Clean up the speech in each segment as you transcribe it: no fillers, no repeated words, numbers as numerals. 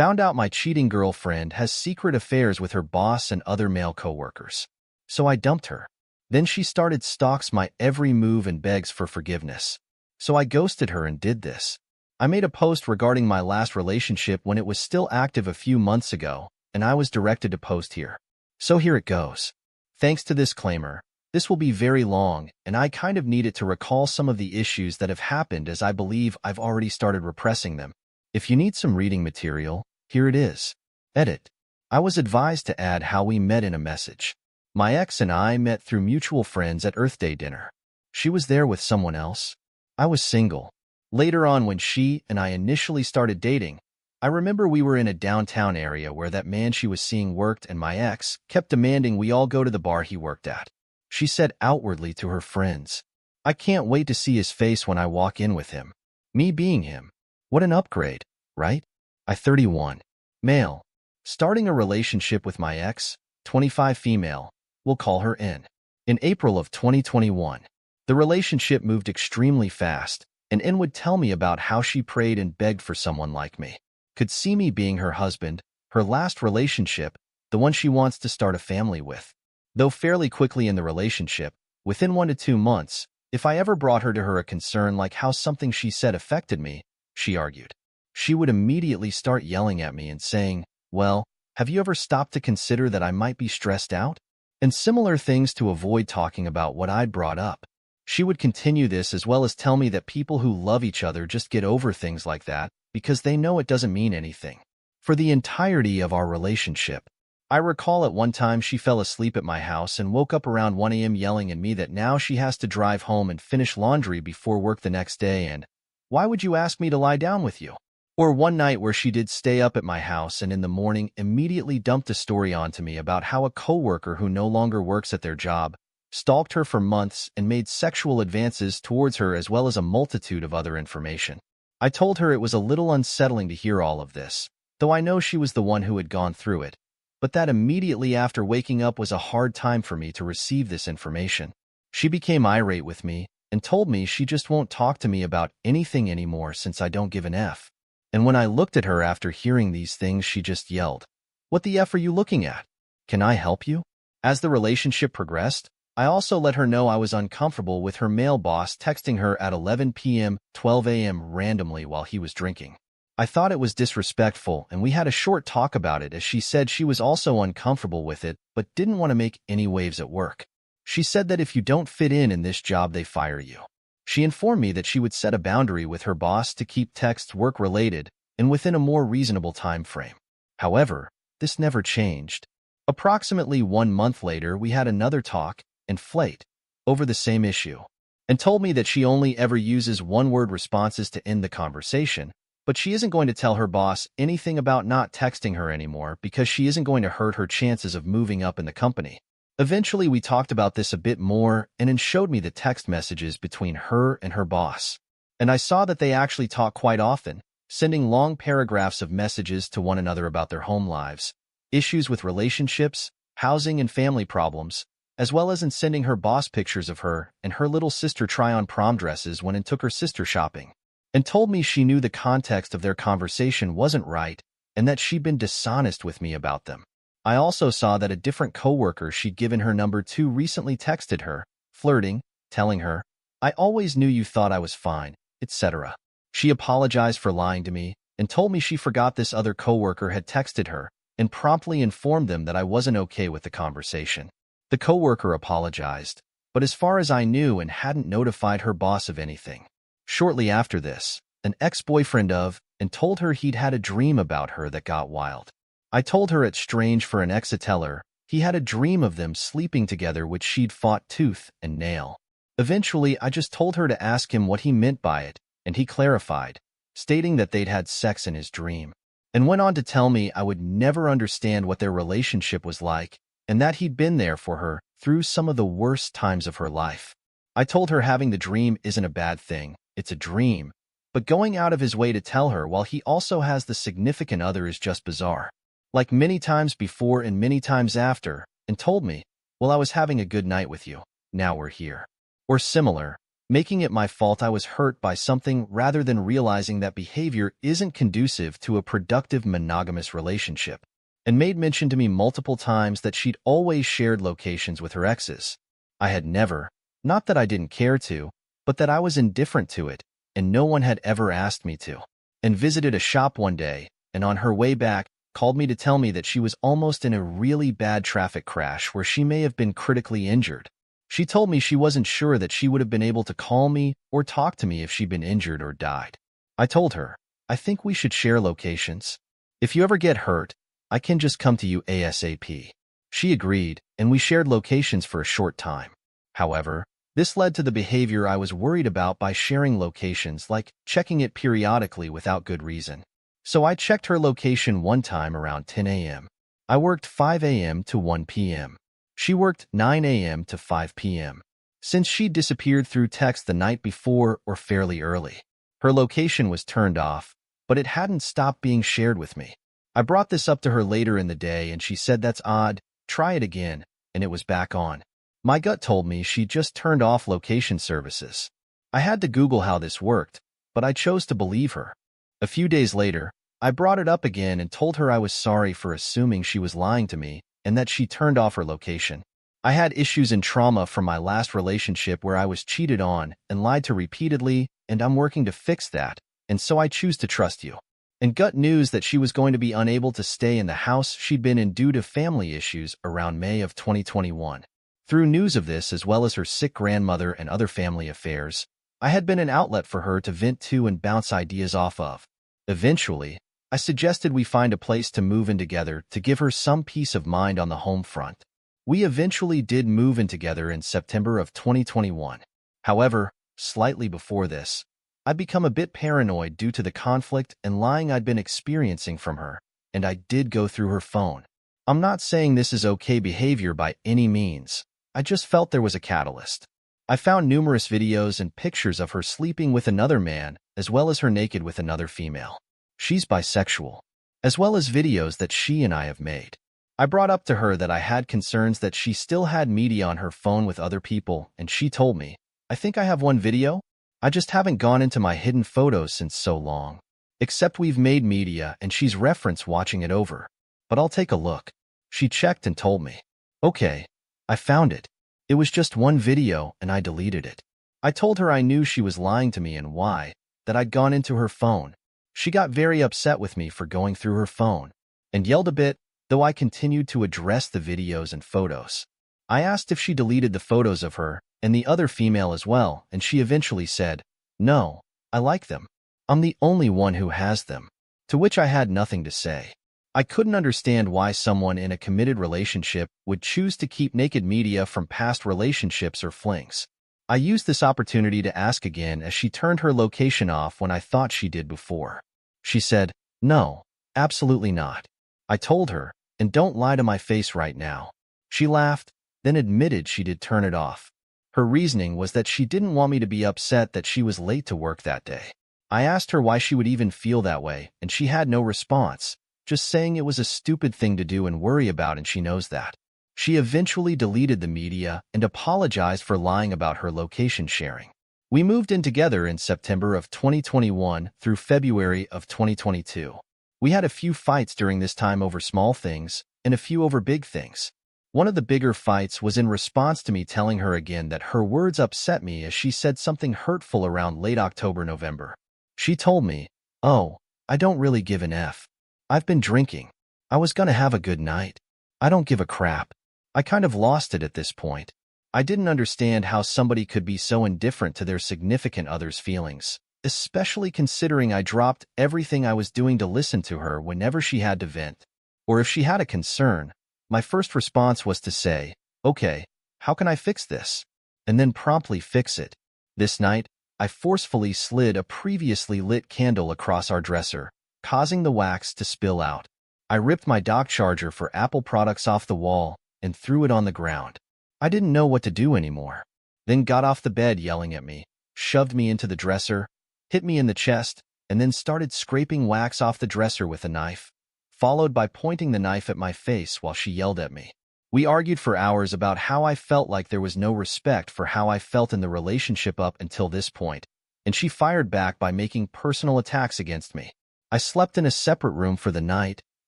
Found out my cheating girlfriend has secret affairs with her boss and other male coworkers. So I dumped her. Then she started stalks my every move and begs for forgiveness. So I ghosted her and did this. I made a post regarding my last relationship when it was still active a few months ago, and I was directed to post here. So here it goes. Thanks to this disclaimer, this will be very long, and I kind of need it to recall some of the issues that have happened as I believe I've already started repressing them. If you need some reading material, here it is. Edit. I was advised to add how we met in a message. My ex and I met through mutual friends at Earth Day dinner. She was there with someone else. I was single. Later on, when she and I initially started dating, I remember we were in a downtown area where that man she was seeing worked, and my ex kept demanding we all go to the bar he worked at. She said outwardly to her friends, "I can't wait to see his face when I walk in with him." Me being him. What an upgrade, right? I 31. Male. Starting a relationship with my ex, 25 female. We'll call her N. In April of 2021. The relationship moved extremely fast, and N would tell me about how she prayed and begged for someone like me. Could see me being her husband, her last relationship, the one she wants to start a family with. Though fairly quickly in the relationship, within 1 to 2 months, if I ever brought her to her a concern like how something she said affected me, she argued. She would immediately start yelling at me and saying, "Well, have you ever stopped to consider that I might be stressed out?" And similar things to avoid talking about what I'd brought up. She would continue this as well as tell me that people who love each other just get over things like that because they know it doesn't mean anything. For the entirety of our relationship, I recall at one time she fell asleep at my house and woke up around 1 a.m. yelling at me that now she has to drive home and finish laundry before work the next day, and, "Why would you ask me to lie down with you?" Or one night where she did stay up at my house and in the morning immediately dumped a story onto me about how a coworker who no longer works at their job stalked her for months and made sexual advances towards her, as well as a multitude of other information. I told her it was a little unsettling to hear all of this, though I know she was the one who had gone through it, but that immediately after waking up was a hard time for me to receive this information. She became irate with me and told me she just won't talk to me about anything anymore since I don't give an F. And when I looked at her after hearing these things, she just yelled, "What the F are you looking at? Can I help you?" As the relationship progressed, I also let her know I was uncomfortable with her male boss texting her at 11 p.m., 12 a.m. randomly while he was drinking. I thought it was disrespectful, and we had a short talk about it as she said she was also uncomfortable with it but didn't want to make any waves at work. She said that if you don't fit in this job, they fire you. She informed me that she would set a boundary with her boss to keep texts work-related and within a more reasonable time frame. However, this never changed. Approximately 1 month later, we had another talk and flate over the same issue, and told me that she only ever uses one-word responses to end the conversation, but she isn't going to tell her boss anything about not texting her anymore because she isn't going to hurt her chances of moving up in the company. Eventually, we talked about this a bit more and then showed me the text messages between her and her boss. And I saw that they actually talk quite often, sending long paragraphs of messages to one another about their home lives, issues with relationships, housing and family problems, as well as in sending her boss pictures of her and her little sister try-on prom dresses when it took her sister shopping, and told me she knew the context of their conversation wasn't right and that she'd been dishonest with me about them. I also saw that a different coworker she'd given her number to recently texted her, flirting, telling her, "I always knew you thought I was fine," etc. She apologized for lying to me and told me she forgot this other coworker had texted her and promptly informed them that I wasn't okay with the conversation. The coworker apologized, but as far as I knew and hadn't notified her boss of anything. Shortly after this, an ex-boyfriend and told her he'd had a dream about her that got wild. I told her it's strange for an ex to tell her he had a dream of them sleeping together, which she'd fought tooth and nail. Eventually, I just told her to ask him what he meant by it, and he clarified, stating that they'd had sex in his dream, and went on to tell me I would never understand what their relationship was like and that he'd been there for her through some of the worst times of her life. I told her having the dream isn't a bad thing, it's a dream, but going out of his way to tell her while he also has the significant other is just bizarre. Like many times before and many times after, and told me, "Well, I was having a good night with you, now we're here." Or similar, making it my fault I was hurt by something rather than realizing that behavior isn't conducive to a productive monogamous relationship, and made mention to me multiple times that she'd always shared locations with her exes. I had never, not that I didn't care to, but that I was indifferent to it, and no one had ever asked me to. And visited a shop one day, and on her way back, called me to tell me that she was almost in a really bad traffic crash where she may have been critically injured. She told me she wasn't sure that she would have been able to call me or talk to me if she'd been injured or died. I told her, I think we should share locations. If you ever get hurt, I can just come to you ASAP. She agreed, and we shared locations for a short time. However, this led to the behavior I was worried about by sharing locations, like checking it periodically without good reason. So I checked her location one time around 10 a.m. I worked 5 a.m. to 1 p.m. She worked 9 a.m. to 5 p.m. Since she disappeared through text the night before or fairly early, her location was turned off, but it hadn't stopped being shared with me. I brought this up to her later in the day and she said that's odd, try it again, and it was back on. My gut told me she just turned off location services. I had to Google how this worked, but I chose to believe her. A few days later, I brought it up again and told her I was sorry for assuming she was lying to me and that she turned off her location. I had issues and trauma from my last relationship where I was cheated on and lied to repeatedly, and I'm working to fix that, and so I choose to trust you. And gut news that she was going to be unable to stay in the house she'd been in due to family issues around May of 2021. Through news of this, as well as her sick grandmother and other family affairs, I had been an outlet for her to vent to and bounce ideas off of. Eventually, I suggested we find a place to move in together to give her some peace of mind on the home front. We eventually did move in together in September of 2021. However, slightly before this, I'd become a bit paranoid due to the conflict and lying I'd been experiencing from her, and I did go through her phone. I'm not saying this is okay behavior by any means. I just felt there was a catalyst. I found numerous videos and pictures of her sleeping with another man, as well as her naked with another female. She's bisexual, as well as videos that she and I have made. I brought up to her that I had concerns that she still had media on her phone with other people, and she told me, I think I have one video. I just haven't gone into my hidden photos since so long. Except we've made media and she's referenced watching it over. But I'll take a look. She checked and told me, okay, I found it. It was just one video and I deleted it. I told her I knew she was lying to me and why, that I'd gone into her phone. She got very upset with me for going through her phone and yelled a bit, though I continued to address the videos and photos. I asked if she deleted the photos of her and the other female as well, and she eventually said, no, I like them. I'm the only one who has them. To which I had nothing to say. I couldn't understand why someone in a committed relationship would choose to keep naked media from past relationships or flings. I used this opportunity to ask again as she turned her location off when I thought she did before. She said, no, absolutely not. I told her, and don't lie to my face right now. She laughed, then admitted she did turn it off. Her reasoning was that she didn't want me to be upset that she was late to work that day. I asked her why she would even feel that way, and she had no response, just saying it was a stupid thing to do and worry about, and she knows that. She eventually deleted the media and apologized for lying about her location sharing. We moved in together in September of 2021 through February of 2022. We had a few fights during this time over small things and a few over big things. One of the bigger fights was in response to me telling her again that her words upset me as she said something hurtful around late October, November. She told me, oh, I don't really give an F. I've been drinking. I was gonna have a good night. I don't give a crap. I kind of lost it at this point. I didn't understand how somebody could be so indifferent to their significant other's feelings, especially considering I dropped everything I was doing to listen to her whenever she had to vent. Or if she had a concern, my first response was to say, okay, how can I fix this? And then promptly fix it. This night, I forcefully slid a previously lit candle across our dresser, causing the wax to spill out. I ripped my dock charger for Apple products off the wall and threw it on the ground. I didn't know what to do anymore. Then got off the bed yelling at me, shoved me into the dresser, hit me in the chest, and then started scraping wax off the dresser with a knife, followed by pointing the knife at my face while she yelled at me. We argued for hours about how I felt like there was no respect for how I felt in the relationship up until this point, and she fired back by making personal attacks against me. I slept in a separate room for the night,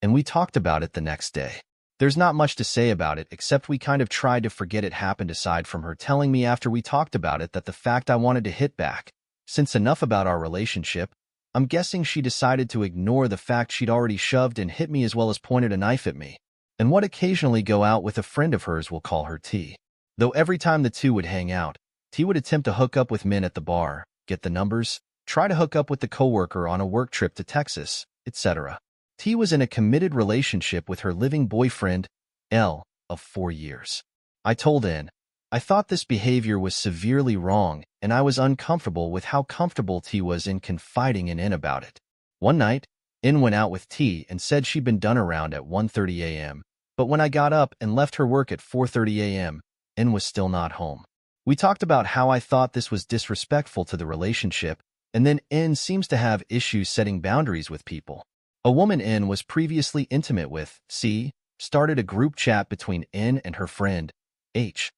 and we talked about it the next day. There's not much to say about it except we kind of tried to forget it happened aside from her telling me after we talked about it that the fact I wanted to hit back. Since enough about our relationship, I'm guessing she decided to ignore the fact she'd already shoved and hit me as well as pointed a knife at me. And would occasionally go out with a friend of hers, we'll call her T. Though every time the two would hang out, T would attempt to hook up with men at the bar, get the numbers, try to hook up with the coworker on a work trip to Texas, etc. T was in a committed relationship with her living boyfriend, L, of 4 years. I told N, I thought this behavior was severely wrong, and I was uncomfortable with how comfortable T was in confiding in N about it. One night, N went out with T and said she'd been done around at 1:30 a.m., but when I got up and left her work at 4:30 a.m., N was still not home. We talked about how I thought this was disrespectful to the relationship, and then N seems to have issues setting boundaries with people. A woman N was previously intimate with, C, started a group chat between N and her friend, H.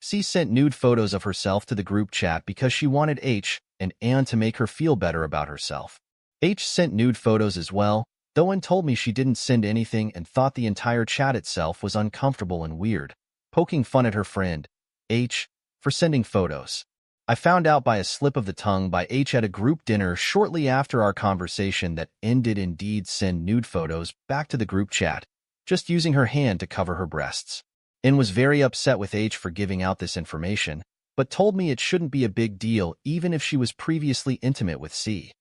C sent nude photos of herself to the group chat because she wanted H and Ann to make her feel better about herself. H sent nude photos as well, though Ann told me she didn't send anything and thought the entire chat itself was uncomfortable and weird, poking fun at her friend, H, for sending photos. I found out by a slip of the tongue by H at a group dinner shortly after our conversation that N did indeed send nude photos back to the group chat, just using her hand to cover her breasts. N was very upset with H for giving out this information, but told me it shouldn't be a big deal even if she was previously intimate with C.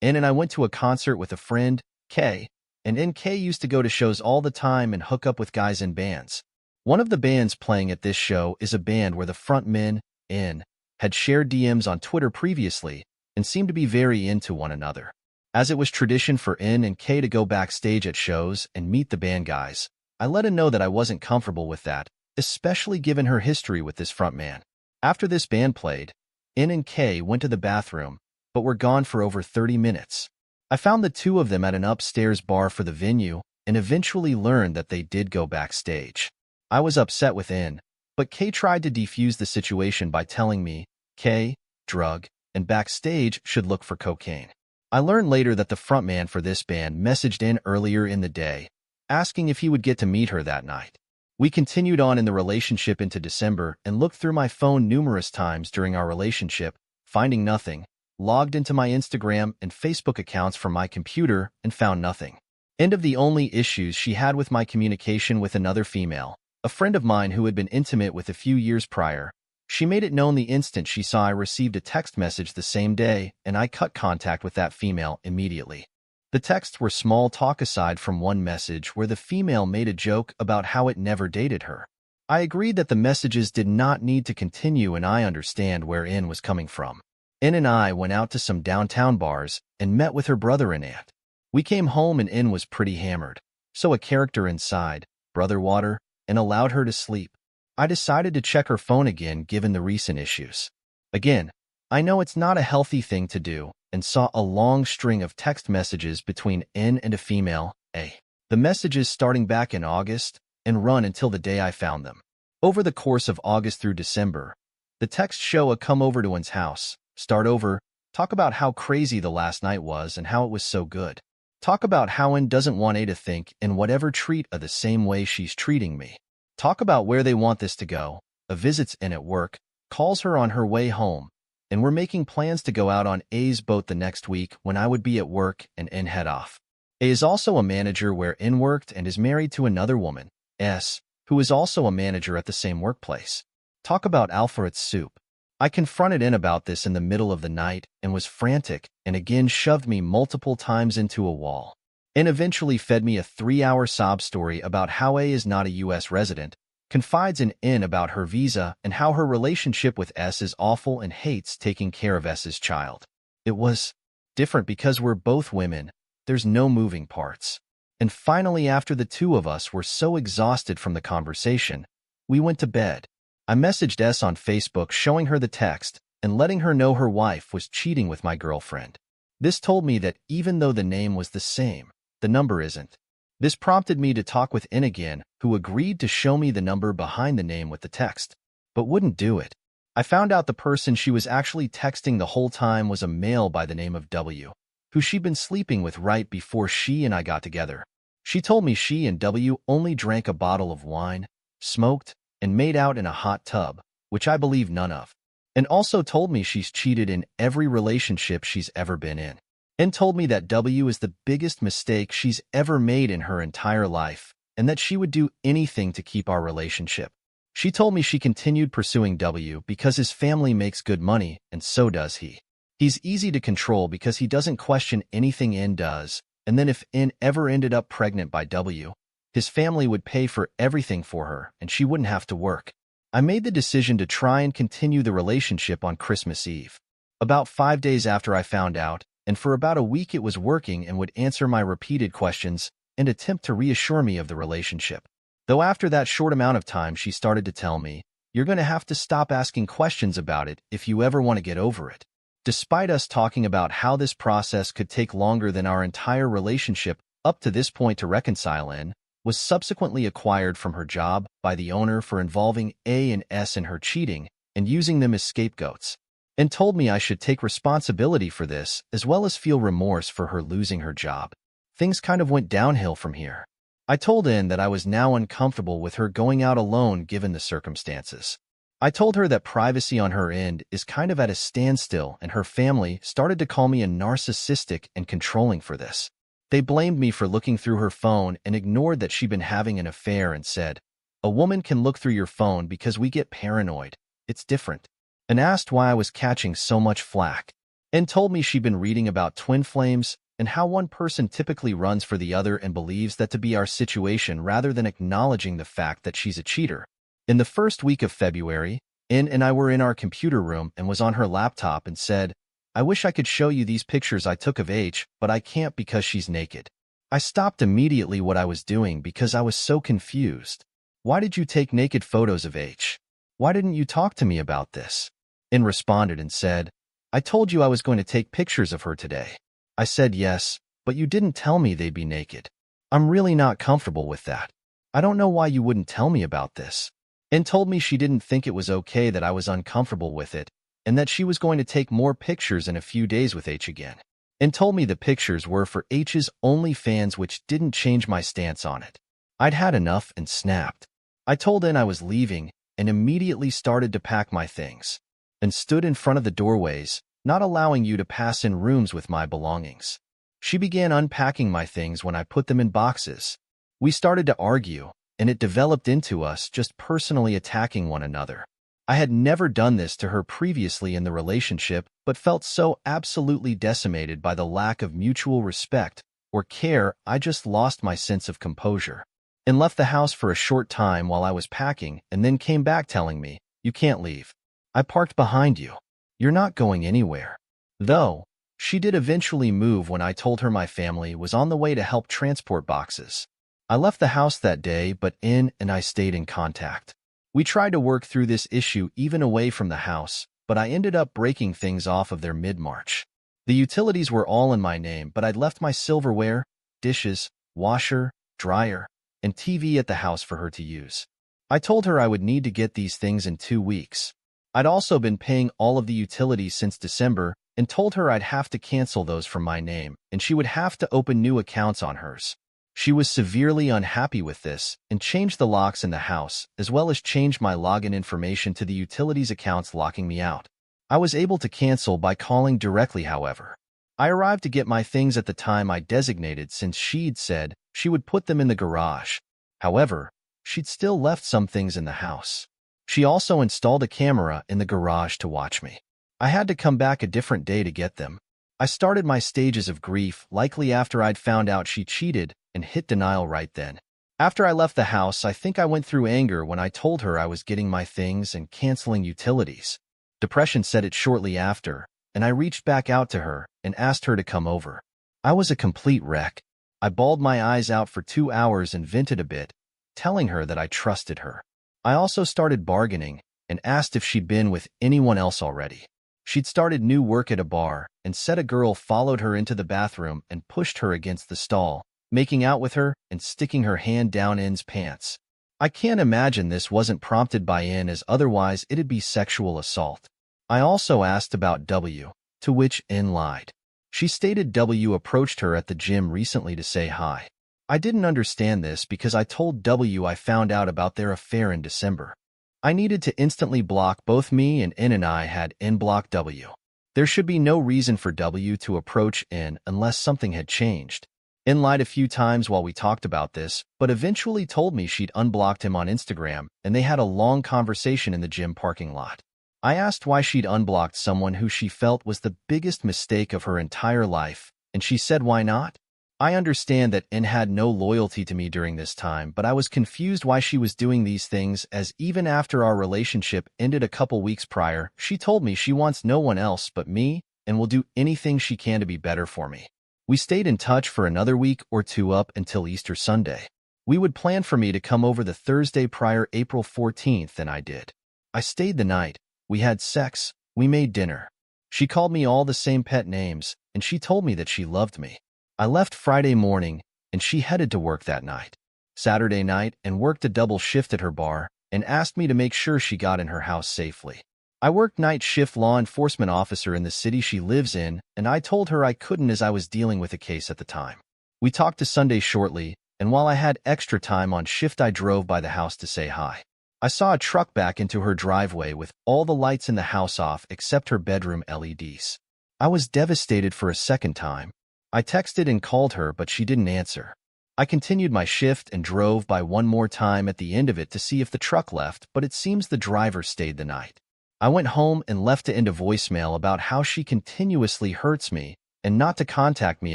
N and I went to a concert with a friend, K, and NK used to go to shows all the time and hook up with guys in bands. One of the bands playing at this show is a band where the frontmen, N, had shared DMs on Twitter previously and seemed to be very into one another. As it was tradition for N and K to go backstage at shows and meet the band guys, I let N know that I wasn't comfortable with that, especially given her history with this frontman. After this band played, N and K went to the bathroom, but were gone for over 30 minutes. I found the two of them at an upstairs bar for the venue and eventually learned that they did go backstage. I was upset with N, but K tried to defuse the situation by telling me K, drug, and backstage should look for cocaine. I learned later that the frontman for this band messaged N earlier in the day, asking if he would get to meet her that night. We continued on in the relationship into December and looked through my phone numerous times during our relationship, finding nothing, logged into my Instagram and Facebook accounts from my computer and found nothing. End of the only issues she had with my communication with another female, a friend of mine who had been intimate with a few years prior. She made it known the instant she saw I received a text message the same day, and I cut contact with that female immediately. The texts were small talk aside from one message where the female made a joke about how it never dated her. I agreed that the messages did not need to continue and I understand where N was coming from. N and I went out to some downtown bars and met with her brother and aunt. We came home and N was pretty hammered, so a character inside, brother water, and allowed her to sleep. I decided to check her phone again given the recent issues. Again, I know it's not a healthy thing to do, and saw a long string of text messages between N and a female, A. The messages starting back in August and run until the day I found them. Over the course of August through December, the texts show a come over to N's house, start over, talk about how crazy the last night was and how it was so good. Talk about how N doesn't want A to think and whatever treat the same way she's treating me. Talk about where they want this to go, a visits N at work, calls her on her way home, and we're making plans to go out on A's boat the next week when I would be at work and N head off. A is also a manager where N worked and is married to another woman, S, who is also a manager at the same workplace. Talk about alphabet soup. I confronted N about this in the middle of the night and was frantic and again shoved me multiple times into a wall. N eventually fed me a 3-hour sob story about how A is not a U.S. resident, confides in N about her visa and how her relationship with S is awful and hates taking care of S's child. It was different because we're both women, there's no moving parts. And finally, after the two of us were so exhausted from the conversation, we went to bed. I messaged S on Facebook showing her the text and letting her know her wife was cheating with my girlfriend. This told me that even though the name was the same, the number isn't. This prompted me to talk with N again, who agreed to show me the number behind the name with the text, but wouldn't do it. I found out the person she was actually texting the whole time was a male by the name of W, who she'd been sleeping with right before she and I got together. She told me she and W only drank a bottle of wine, smoked, and made out in a hot tub, which I believe none of, and also told me she's cheated in every relationship she's ever been in, and told me that W is the biggest mistake she's ever made in her entire life, and that she would do anything to keep our relationship. She told me she continued pursuing W because his family makes good money, and so does he. He's easy to control because he doesn't question anything N does, and then if N ever ended up pregnant by W, his family would pay for everything for her, and she wouldn't have to work. I made the decision to try and continue the relationship on Christmas Eve. About 5 days after I found out, and for about a week it was working and would answer my repeated questions and attempt to reassure me of the relationship. Though after that short amount of time she started to tell me, "You're going to have to stop asking questions about it if you ever want to get over it." Despite us talking about how this process could take longer than our entire relationship up to this point to reconcile, N was subsequently acquired from her job by the owner for involving A and S in her cheating and using them as scapegoats, and told me I should take responsibility for this as well as feel remorse for her losing her job. Things kind of went downhill from here. I told N that I was now uncomfortable with her going out alone given the circumstances. I told her that privacy on her end is kind of at a standstill, and her family started to call me a narcissistic and controlling for this. They blamed me for looking through her phone and ignored that she'd been having an affair and said, "A woman can look through your phone because we get paranoid. It's different." And asked why I was catching so much flack, and told me she'd been reading about twin flames and how one person typically runs for the other and believes that to be our situation rather than acknowledging the fact that she's a cheater. In the first week of February, N and I were in our computer room and was on her laptop and said, "I wish I could show you these pictures I took of H, but I can't because she's naked." I stopped immediately what I was doing because I was so confused. "Why did you take naked photos of H? Why didn't you talk to me about this?" N responded and said, "I told you I was going to take pictures of her today." I said yes, but you didn't tell me they'd be naked. I'm really not comfortable with that. I don't know why you wouldn't tell me about this. And told me she didn't think it was okay that I was uncomfortable with it, and that she was going to take more pictures in a few days with H again. And told me the pictures were for H's OnlyFans, which didn't change my stance on it. I'd had enough and snapped. I told N I was leaving and immediately started to pack my things, and stood in front of the doorways, not allowing you to pass in rooms with my belongings. She began unpacking my things when I put them in boxes. We started to argue, and it developed into us just personally attacking one another. I had never done this to her previously in the relationship, but felt so absolutely decimated by the lack of mutual respect or care, I just lost my sense of composure, and left the house for a short time while I was packing, and then came back telling me, "You can't leave. I parked behind you. You're not going anywhere." Though, she did eventually move when I told her my family was on the way to help transport boxes. I left the house that day, but N and I stayed in contact. We tried to work through this issue even away from the house, but I ended up breaking things off of there mid-March. The utilities were all in my name, but I'd left my silverware, dishes, washer, dryer, and TV at the house for her to use. I told her I would need to get these things in 2 weeks. I'd also been paying all of the utilities since December and told her I'd have to cancel those from my name, and she would have to open new accounts on hers. She was severely unhappy with this and changed the locks in the house, as well as changed my login information to the utilities accounts, locking me out. I was able to cancel by calling directly, however. I arrived to get my things at the time I designated since she'd said she would put them in the garage. However, she'd still left some things in the house. She also installed a camera in the garage to watch me. I had to come back a different day to get them. I started my stages of grief likely after I'd found out she cheated and hit denial right then. After I left the house, I think I went through anger when I told her I was getting my things and canceling utilities. Depression set it shortly after, and I reached back out to her and asked her to come over. I was a complete wreck. I bawled my eyes out for 2 hours and vented a bit, telling her that I trusted her. I also started bargaining and asked if she'd been with anyone else already. She'd started new work at a bar and said a girl followed her into the bathroom and pushed her against the stall, making out with her, and sticking her hand down N's pants. I can't imagine this wasn't prompted by N, as otherwise it'd be sexual assault. I also asked about W, to which N lied. She stated W approached her at the gym recently to say hi. I didn't understand this because I told W I found out about their affair in December. I needed to instantly block both me and I had N block W. There should be no reason for W to approach N unless something had changed. N lied a few times while we talked about this, but eventually told me she'd unblocked him on Instagram, and they had a long conversation in the gym parking lot. I asked why she'd unblocked someone who she felt was the biggest mistake of her entire life, and she said why not? I understand that N had no loyalty to me during this time, but I was confused why she was doing these things, as even after our relationship ended a couple weeks prior, she told me she wants no one else but me and will do anything she can to be better for me. We stayed in touch for another week or two up until Easter Sunday. We would plan for me to come over the Thursday prior, April 14th, and I did. I stayed the night. We had sex. We made dinner. She called me all the same pet names, and she told me that she loved me. I left Friday morning, and she headed to work that night. Saturday night, and worked a double shift at her bar, and asked me to make sure she got in her house safely. I worked night shift law enforcement officer in the city she lives in, and I told her I couldn't as I was dealing with a case at the time. We talked to Sunday shortly, and while I had extra time on shift, I drove by the house to say hi. I saw a truck back into her driveway with all the lights in the house off except her bedroom LEDs. I was devastated for a second time. I texted and called her, but she didn't answer. I continued my shift and drove by one more time at the end of it to see if the truck left, but it seems the driver stayed the night. I went home and left to end a voicemail about how she continuously hurts me and not to contact me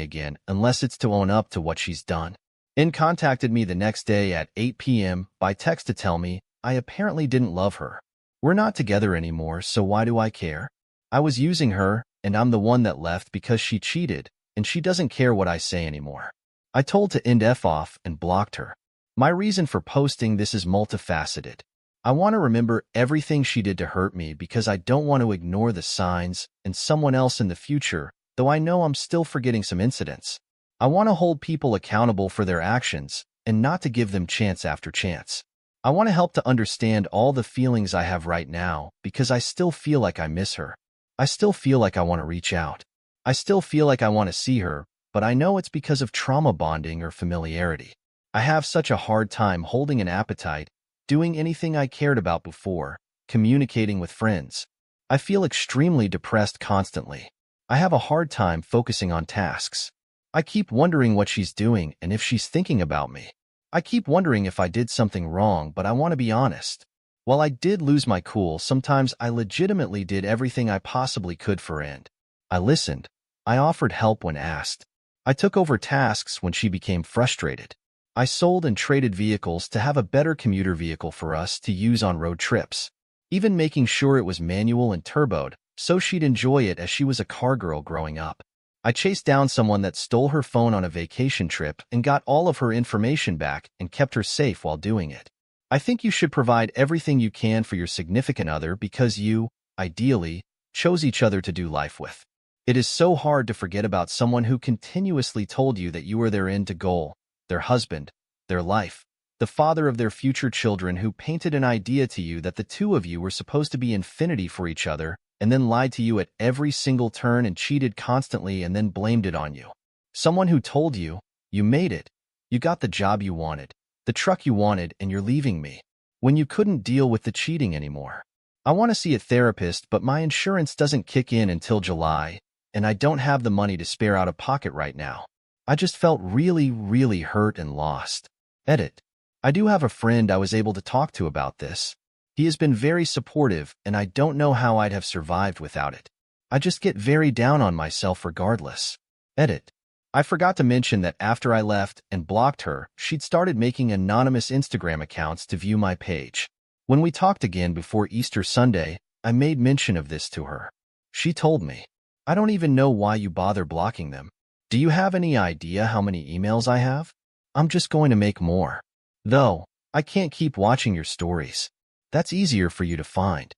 again unless it's to own up to what she's done. N contacted me the next day at 8 p.m. by text to tell me I apparently didn't love her. We're not together anymore, so why do I care? I was using her, and I'm the one that left because she cheated, and she doesn't care what I say anymore. I told to end F off and blocked her. My reason for posting this is multifaceted. I want to remember everything she did to hurt me because I don't want to ignore the signs and someone else in the future, though I know I'm still forgetting some incidents. I want to hold people accountable for their actions and not to give them chance after chance. I want to help to understand all the feelings I have right now because I still feel like I miss her. I still feel like I want to reach out. I still feel like I want to see her, but I know it's because of trauma bonding or familiarity. I have such a hard time holding an appetite, doing anything I cared about before, communicating with friends. I feel extremely depressed constantly. I have a hard time focusing on tasks. I keep wondering what she's doing and if she's thinking about me. I keep wondering if I did something wrong, but I want to be honest. While I did lose my cool, sometimes I legitimately did everything I possibly could for N. I listened. I offered help when asked. I took over tasks when she became frustrated. I sold and traded vehicles to have a better commuter vehicle for us to use on road trips, even making sure it was manual and turboed so she'd enjoy it as she was a car girl growing up. I chased down someone that stole her phone on a vacation trip and got all of her information back and kept her safe while doing it. I think you should provide everything you can for your significant other because you, ideally, chose each other to do life with. It is so hard to forget about someone who continuously told you that you were their end goal, their husband, their life, the father of their future children, who painted an idea to you that the two of you were supposed to be infinity for each other, and then lied to you at every single turn and cheated constantly and then blamed it on you. Someone who told you, you made it, you got the job you wanted, the truck you wanted, and you're leaving me, when you couldn't deal with the cheating anymore. I want to see a therapist, but my insurance doesn't kick in until July, and I don't have the money to spare out of pocket right now. I just felt really, really hurt and lost. Edit. I do have a friend I was able to talk to about this. He has been very supportive, and I don't know how I'd have survived without it. I just get very down on myself regardless. Edit. I forgot to mention that after I left and blocked her, she'd started making anonymous Instagram accounts to view my page. When we talked again before Easter Sunday, I made mention of this to her. She told me, "I don't even know why you bother blocking them. Do you have any idea how many emails I have? I'm just going to make more. Though, I can't keep watching your stories. That's easier for you to find.